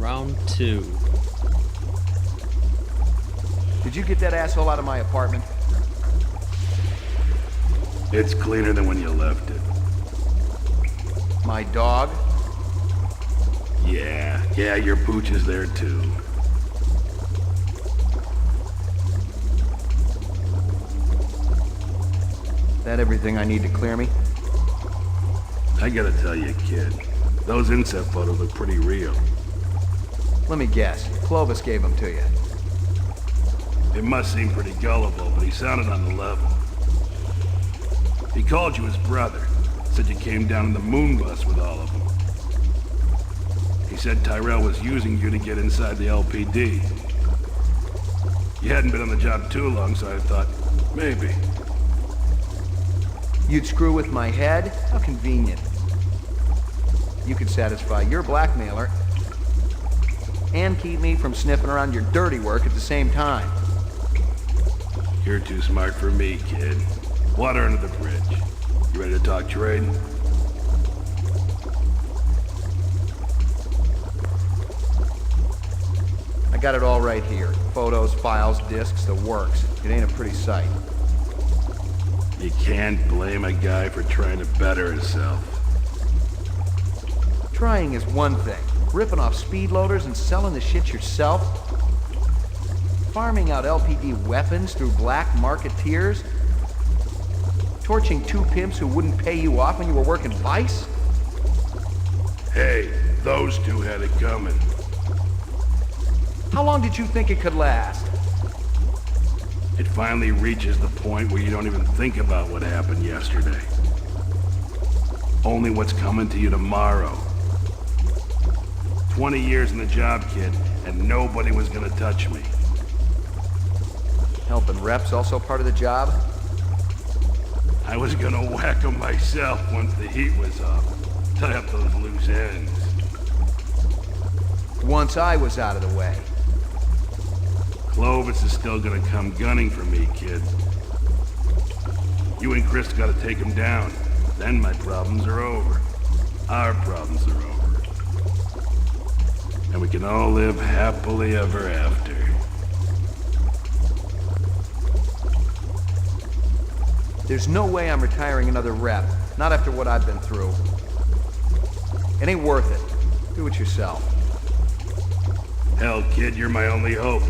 Round 2. Did you get that asshole out of my apartment? It's cleaner than when you left it. My dog? Yeah, your pooch is there too. That everything I need to clear me? I gotta tell you, kid, those inset photos look pretty real. Let me guess. Clovis gave them to you. It must seem pretty gullible, but he sounded on the level. He called you his brother. Said you came down in the moon bus with all of them. He said Tyrell was using you to get inside the LPD. You hadn't been on the job too long, so I thought, maybe. You'd screw with my head? How convenient. You could satisfy your blackmailer and keep me from sniffing around your dirty work at the same time. You're too smart for me, kid. Water under the bridge. You ready to talk trade? I got it all right here. Photos, files, discs, the works. It ain't a pretty sight. You can't blame a guy for trying to better himself. Trying is one thing. Ripping off speed loaders and selling the shit yourself? Farming out LPD weapons through black marketeers? Torching two pimps who wouldn't pay you off when you were working Vice? Hey, those two had it coming. How long did you think it could last? It finally reaches the point where you don't even think about what happened yesterday. Only what's coming to you tomorrow. 20 years in the job, kid, and nobody was gonna touch me. Helping reps also part of the job? I was gonna whack 'em myself once the heat was off. Tie up those loose ends. Once I was out of the way. Clovis is still gonna come gunning for me, kid. You and Chris gotta take him down. Then my problems are over. Our problems are over. And we can all live happily ever after. There's no way I'm retiring another rep. Not after what I've been through. It ain't worth it. Do it yourself. Hell, kid, you're my only hope.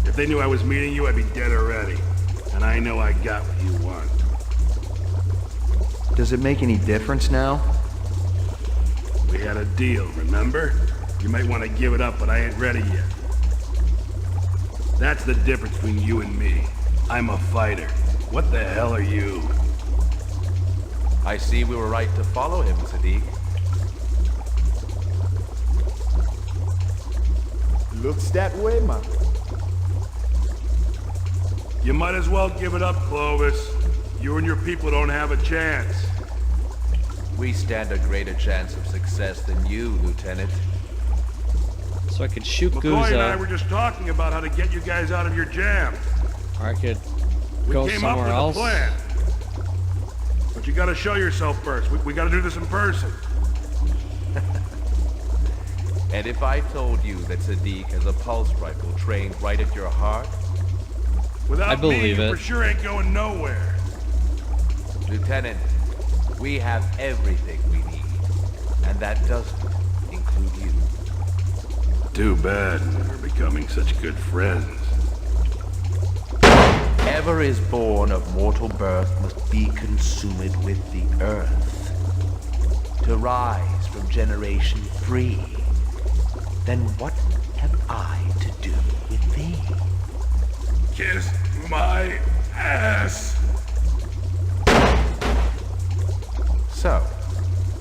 If they knew I was meeting you, I'd be dead already. And I know I got what you want. Does it make any difference now? We had a deal, remember? You might want to give it up, but I ain't ready yet. That's the difference between you and me. I'm a fighter. What the hell are you? I see we were right to follow him, Sadiq. Looks that way, man. You might as well give it up, Clovis. You and your people don't have a chance. We stand a greater chance of success than you, Lieutenant. So I could shoot McCoy and I Guza, were just talking about how to get you guys out of your jam. or I could We go came up somewhere with else. a plan. But you gotta show yourself first. We gotta do this in person. And if I told you that Sadiq has a pulse rifle trained right at your heart, Without I believe me, you it. for sure ain't going nowhere. Lieutenant, we have everything we need. And that doesn't include you. Too bad we're becoming such good friends. Whatever is born of mortal birth must be consumed with the earth. To rise from generation free, then what have I to do with thee? Kiss my ass. So,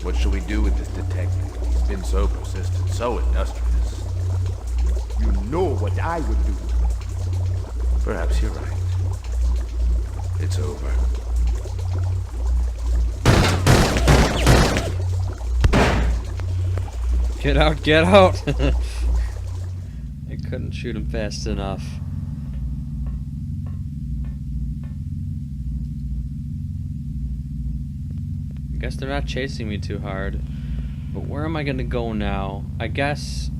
what shall we do with this detective? He's been so persistent, so industrious. You know what I would do. Perhaps you're right. It's over. Get out, get out! I couldn't shoot him fast enough. I guess they're not chasing me too hard. But where am I gonna go now? I guess...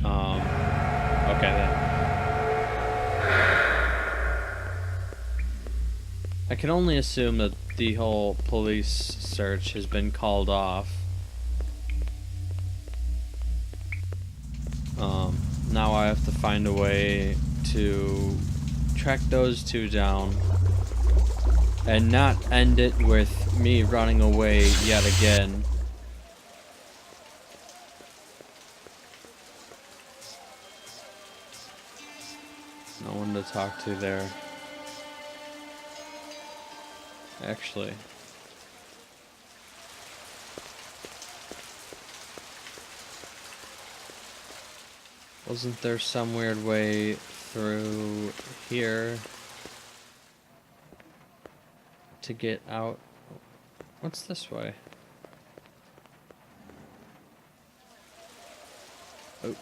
okay then. I can only assume that the whole police search has been called off. Now I have to find a way to track those two down and not end it with me running away yet again. No one to talk to there. Actually. Wasn't there some weird way through here to get out? What's this way? Oh,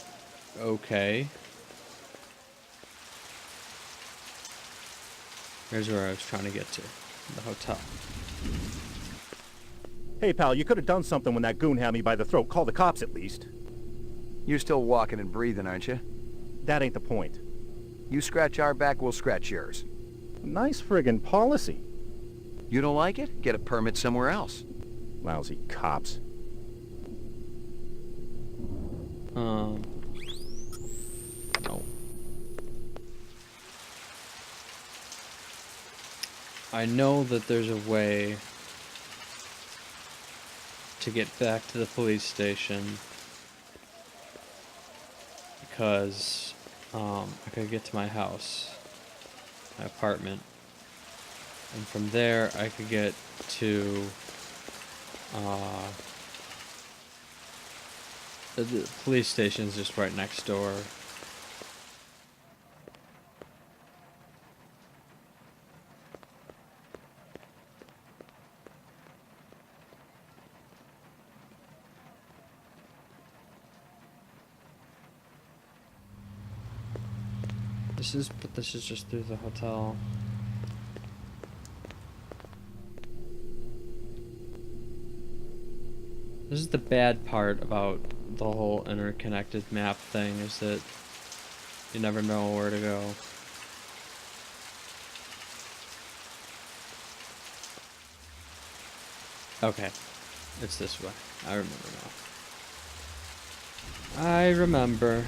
okay. Here's where I was trying to get to. The hotel. Hey, pal, you could have done something when that goon had me by the throat. Call the cops at least. You're still walking and breathing, aren't you? That ain't the point. You scratch our back, we'll scratch yours. Nice friggin' policy. You don't like it? Get a permit somewhere else. Lousy cops. No. I know that there's a way to get back to the police station because I could get to my house, my apartment, and from there I could get to the police station is just right next door. This is just through the hotel. This is the bad part about the whole interconnected map thing, is that you never know where to go. Okay, it's this way. I remember now. I remember.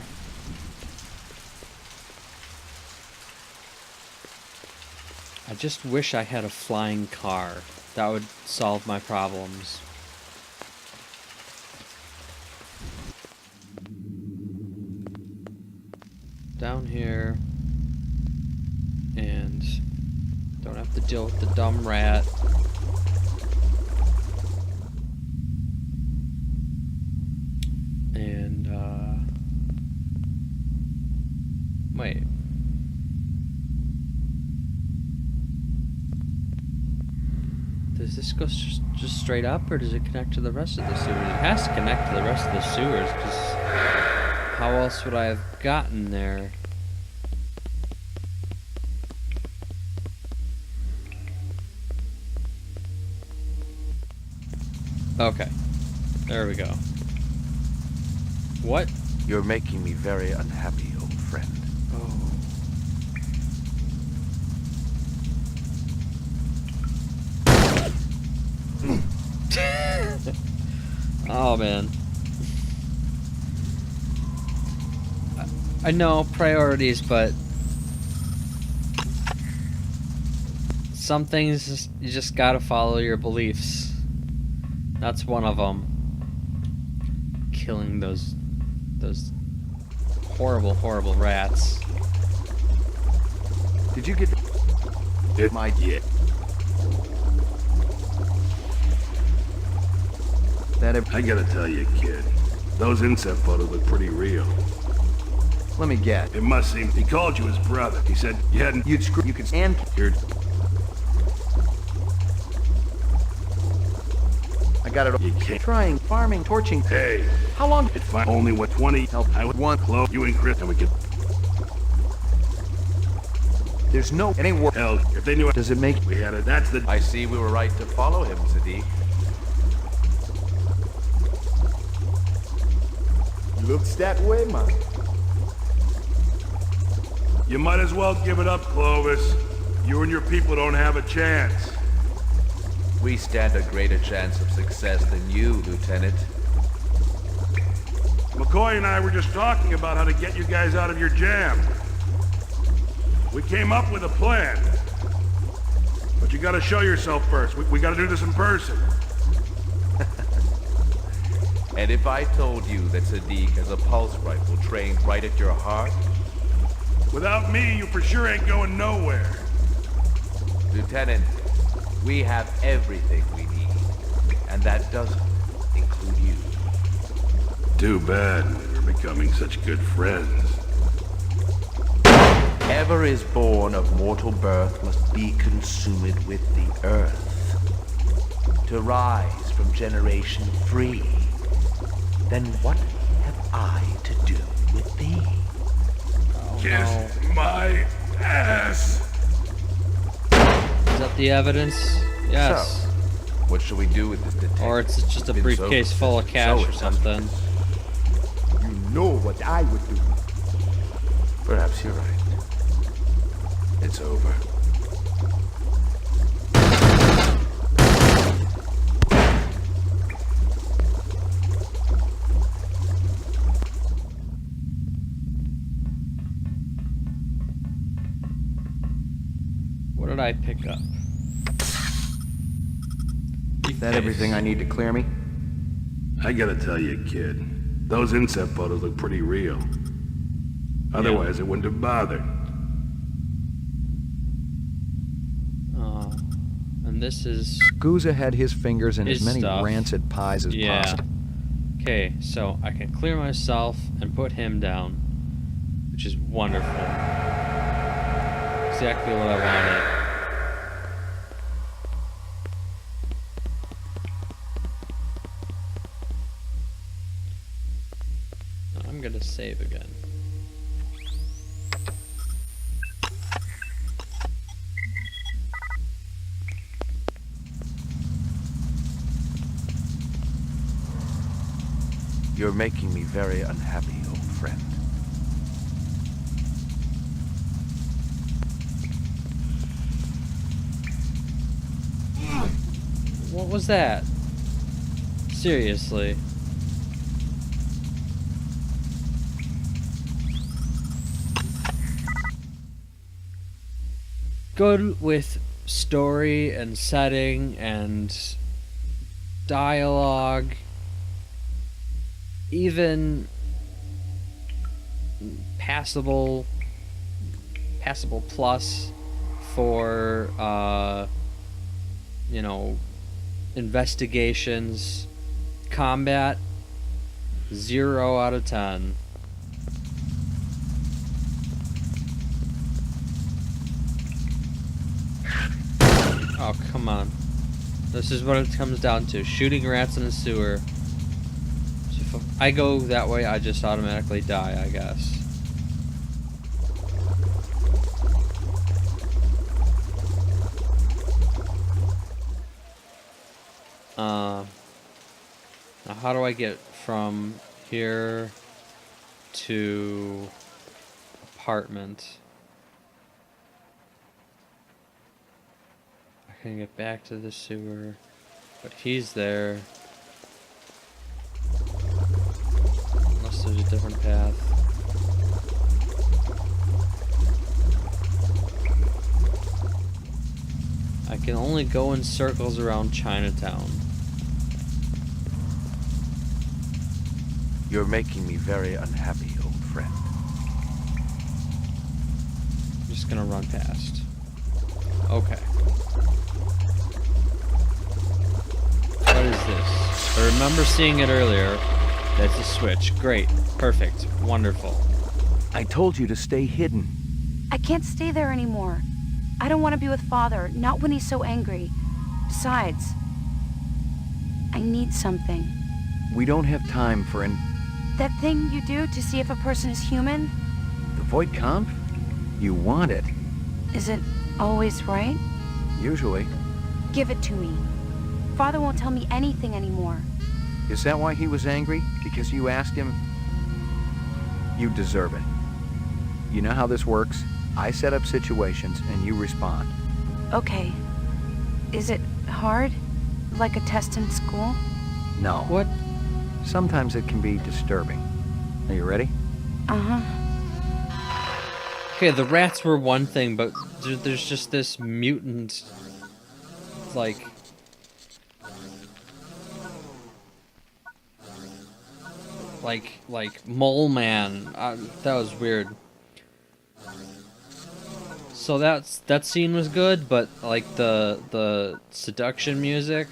I just wish I had a flying car. That would solve my problems. Down here. And don't have to deal with the dumb rat. And, wait. Does this go just straight up, or does it connect to the rest of the sewers? It has to connect to the rest of the sewers, because how else would I have gotten there? Okay. There we go. What? You're making me very unhappy, old friend. Oh. Oh man. I know priorities, but some things you just gotta follow your beliefs. That's one of them. Killing those horrible, horrible rats. Did you get It my... Yeah. I gotta tell you, kid. Those inset photos look pretty real. Let me guess. It must seem he called you his brother. He said you hadn't. You'd screw... You could stand... You're... I got it all. You can't. Trying, farming, torching. Hey, How long... it fine. Only what 20? Help. I would want Chloe, you and Chris, and we could. There's no... It ain't work. Hell, if they knew. Does it make... We had it. That's the. I see we were right to follow him, Sadiq. Looks that way, man. You might as well give it up, Clovis. You and your people don't have a chance. We stand a greater chance of success than you, Lieutenant. McCoy and I were just talking about how to get you guys out of your jam. We came up with a plan. But you gotta show yourself first. We gotta do this in person. And if I told you that Sadiq has a pulse rifle trained right at your heart? Without me, you for sure ain't going nowhere. Lieutenant, we have everything we need. And that doesn't include you. Too bad we're becoming such good friends. Whatever is born of mortal birth must be consumed with the earth. To rise from generation free. Then what have I to do with thee? Oh, Kiss my ass! Is that the evidence? Yes. So, what shall we do with this detective? Or it's just a Been briefcase so full of suspicious, cash or so something. You know what I would do. Perhaps you're right. It's over. What did I pick up? Is that everything I need to clear me? I gotta tell you, kid. Those inset photos look pretty real. Otherwise, it wouldn't have bothered. And this is... Gouza had his fingers in His as many stuff. rancid pies as Yeah. possible. Okay, so I can clear myself and put him down, which is wonderful. Exactly what I wanted. I'm gonna save again. You're making me very unhappy, old friend. What was that? Seriously. Good with story and setting and dialogue. Even passable plus for you know, investigations. Combat 0 out of 10. Oh, come on. This is what it comes down to. Shooting rats in a sewer. So if I go that way, I just automatically die, I guess. Now how do I get from here to apartment? I can get back to the sewer, but he's there. Unless there's a different path. I can only go in circles around Chinatown. You're making me very unhappy, old friend. I'm just gonna run past. Okay. What is this? I remember seeing it earlier. That's a switch. Great. Perfect. Wonderful. I told you to stay hidden. I can't stay there anymore. I don't want to be with Father, not when he's so angry. Besides, I need something. We don't have time for That thing you do to see if a person is human, the Void Kampf? You want it. is it always right? Usually. Give it to me. Father won't tell me anything anymore. Is that why he was angry? Because you asked him? You deserve it. You know how this works? I set up situations and you respond. Okay. Is it hard? Like a test in school? No. What? Sometimes it can be disturbing. Are you ready? Uh-huh. Okay, the rats were one thing, but there's just this mutant, like... Like mole man. That was weird. So that scene was good, but like the seduction music,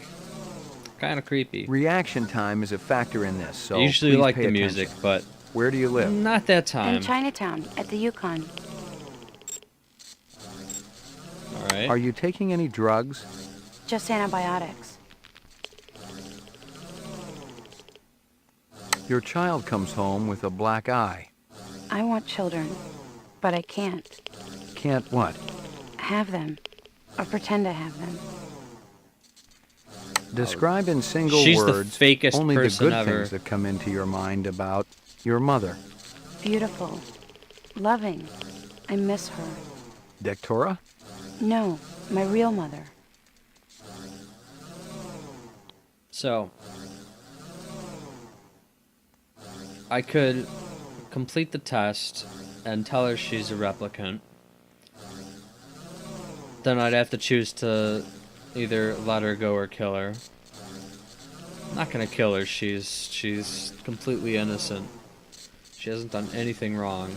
kind of creepy. Reaction time is a factor in this, so I usually please like pay the music, attention. but Where do you live? not that time. In Chinatown, at the Yukon. All right. Are you taking any drugs? Just antibiotics. Your child comes home with a black eye. I want children, but I can't Can't what? have them, or pretend to have them. Describe in single She's the words fakest only the person good ever. things that come into your mind about your mother. Beautiful. Loving. I miss her. Dectora? No, my real mother. So, I could complete the test and tell her she's a replicant. Then I'd have to choose to either let her go or kill her. I'm not gonna kill her. She's completely innocent. She hasn't done anything wrong.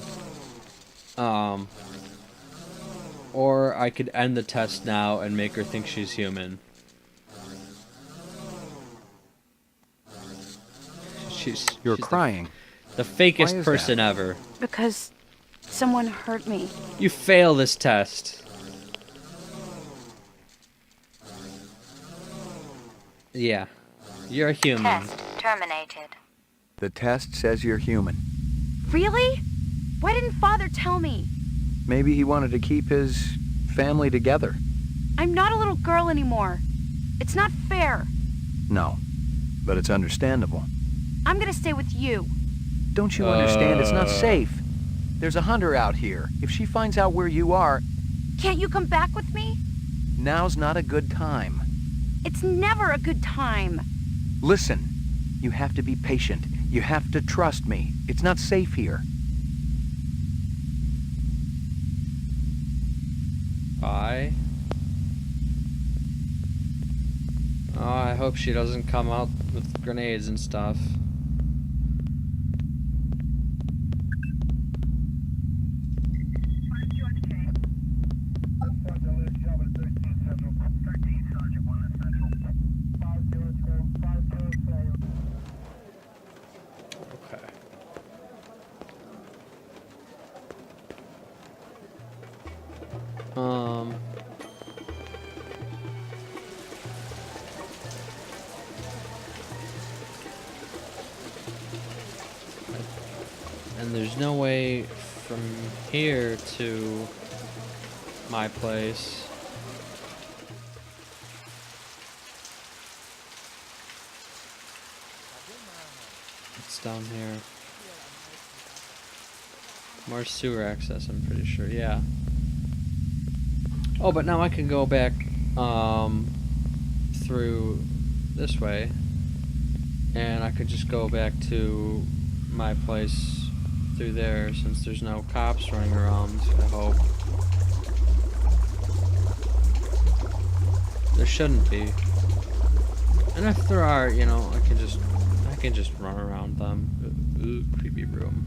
Or I could end the test now and make her think she's human. You're she's crying. The Why fakest is person ever. Because someone hurt me. You fail this test. Yeah. You're a human. Test terminated. The test says you're human. Really? Why didn't Father tell me? Maybe he wanted to keep his family together. I'm not a little girl anymore. It's not fair. No, but it's understandable. I'm gonna stay with you. Don't you understand? It's not safe. There's a hunter out here. If she finds out where you are, Can't you come back with me? now's not a good time. It's never a good time. Listen, you have to be patient. You have to trust me. It's not safe here. Bye. Oh, I hope she doesn't come out with grenades and stuff. Okay. And there's no way from here to my place. It's down here. More sewer access, I'm pretty sure, yeah. Oh, but now I can go back, through this way. And I could just go back to my place through there, since there's no cops running around, I hope. There shouldn't be. And if there are, you know, I can just run around them. Ooh, creepy room.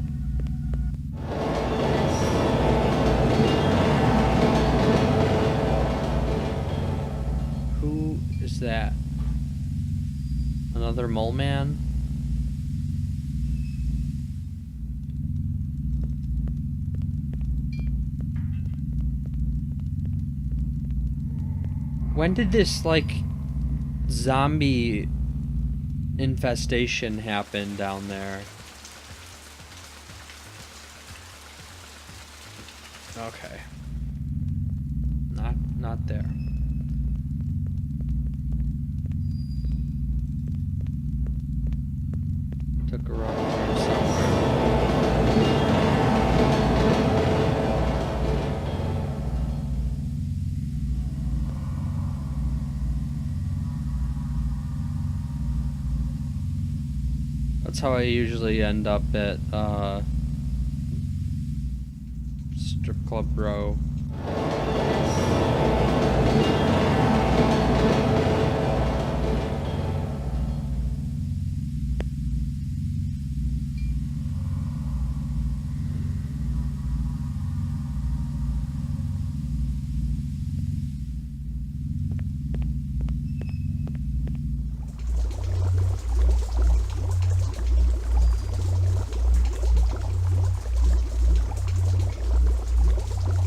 Who is that? Another mole man? When did this, like, zombie infestation happen down there? Okay. Not there. Took a wrong turn somewhere. That's how I usually end up at Strip Club Row.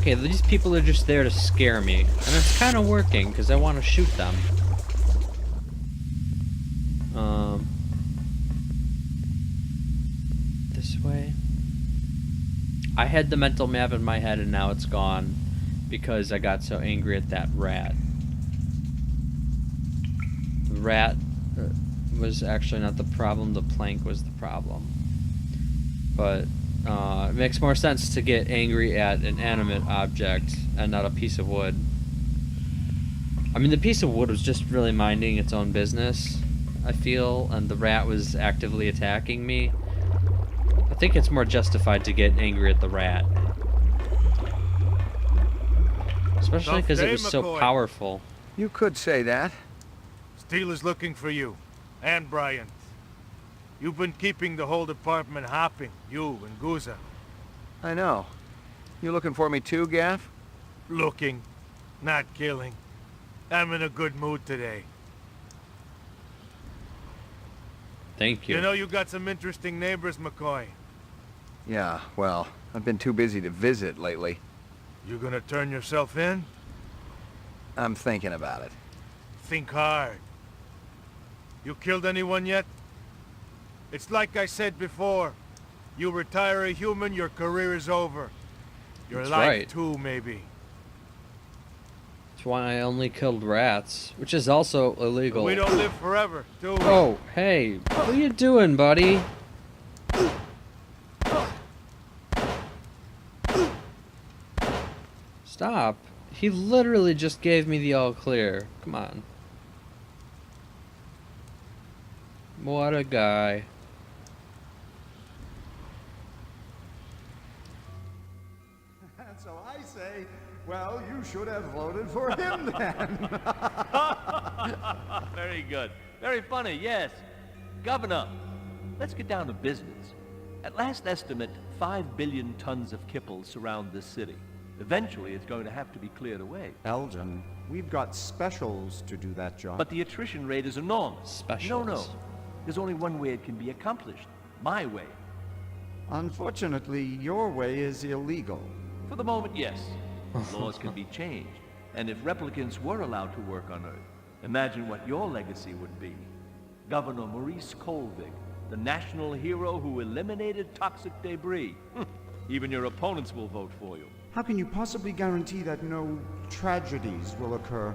Okay, these people are just there to scare me, and it's kind of working because I want to shoot them. This way. I had the mental map in my head, and now it's gone because I got so angry at that rat. The rat was actually not the problem; the plank was the problem. But it makes more sense to get angry at an animate object and not a piece of wood. I mean, the piece of wood was just really minding its own business, I feel, and the rat was actively attacking me. I think it's more justified to get angry at the rat. Especially because it was so powerful. You could say that. Steele is looking for you, and Bryant. You've been keeping the whole department hopping, you and Guza. I know. You looking for me too, Gaff? Looking, not killing. I'm in a good mood today. Thank you. You know you got some interesting neighbors, McCoy. Yeah, well, I've been too busy to visit lately. You gonna turn yourself in? I'm thinking about it. Think hard. You killed anyone yet? It's like I said before. You retire a human, your career is over. Your That's life right. too, maybe. That's why I only killed rats, which is also illegal. We don't live forever, do we? Oh, hey, what are you doing, buddy? Stop. He literally just gave me the all clear. Come on. What a guy. And so I say, well, you should have voted for him then. Very good. Very funny, yes. Governor, let's get down to business. At last estimate, 5 billion tons of kibble surround this city. Eventually, it's going to have to be cleared away. Elgin, we've got specials to do that job. But the attrition rate is enormous. Specials. No. There's only one way it can be accomplished. My way. Unfortunately, your way is illegal. For the moment, yes. Laws can be changed. And if replicants were allowed to work on Earth, imagine what your legacy would be. Governor Maurice Colvig, the national hero who eliminated toxic debris. Even your opponents will vote for you. How can you possibly guarantee that no tragedies will occur?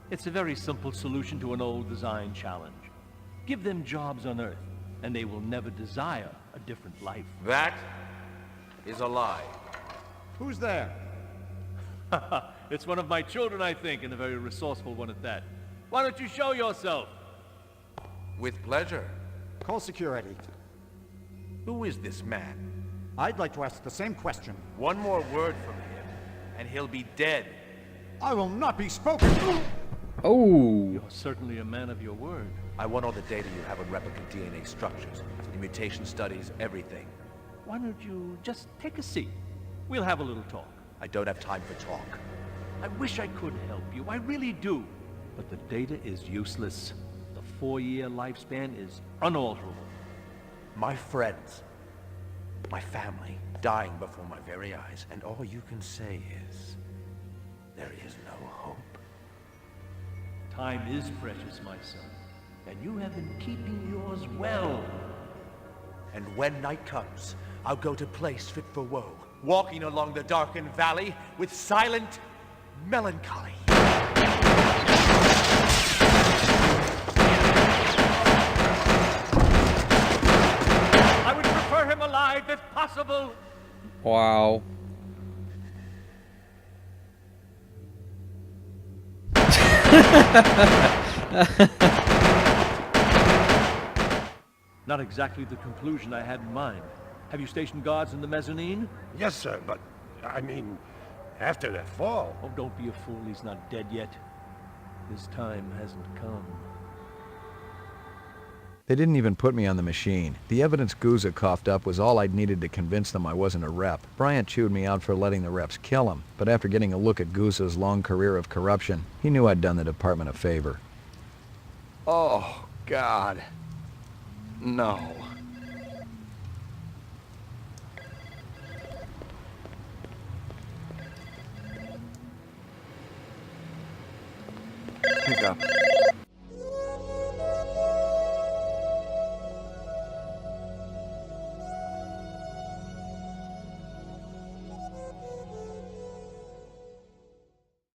It's a very simple solution to an old design challenge. Give them jobs on Earth, and they will never desire a different life. That is a lie. Who's there? It's one of my children, I think, and a very resourceful one at that. Why don't you show yourself? With pleasure. Call security. Who is this man? I'd like to ask the same question. One more word from him, and he'll be dead. I will not be spoken to! Oh. You're certainly a man of your word. I want all the data you have on replicant DNA structures, the mutation studies, everything. Why don't you just take a seat? We'll have a little talk. I don't have time for talk. I wish I could help you, I really do. But the data is useless. The 4-year lifespan is unalterable. My friends, my family, dying before my very eyes, and all you can say is, there is no hope. Time is precious, my son, and you have been keeping yours well. And when night comes, I'll go to place fit for woe, walking along the darkened valley with silent melancholy. I would prefer him alive if possible. Wow. Not exactly the conclusion I had in mind. Have you stationed guards in the mezzanine? Yes, sir, but, I mean, after that fall... Oh, don't be a fool, he's not dead yet. His time hasn't come. They didn't even put me on the machine. The evidence Gouza coughed up was all I'd needed to convince them I wasn't a rep. Bryant chewed me out for letting the reps kill him, but after getting a look at Gouza's long career of corruption, he knew I'd done the department a favor. Oh, God. No. Pick up.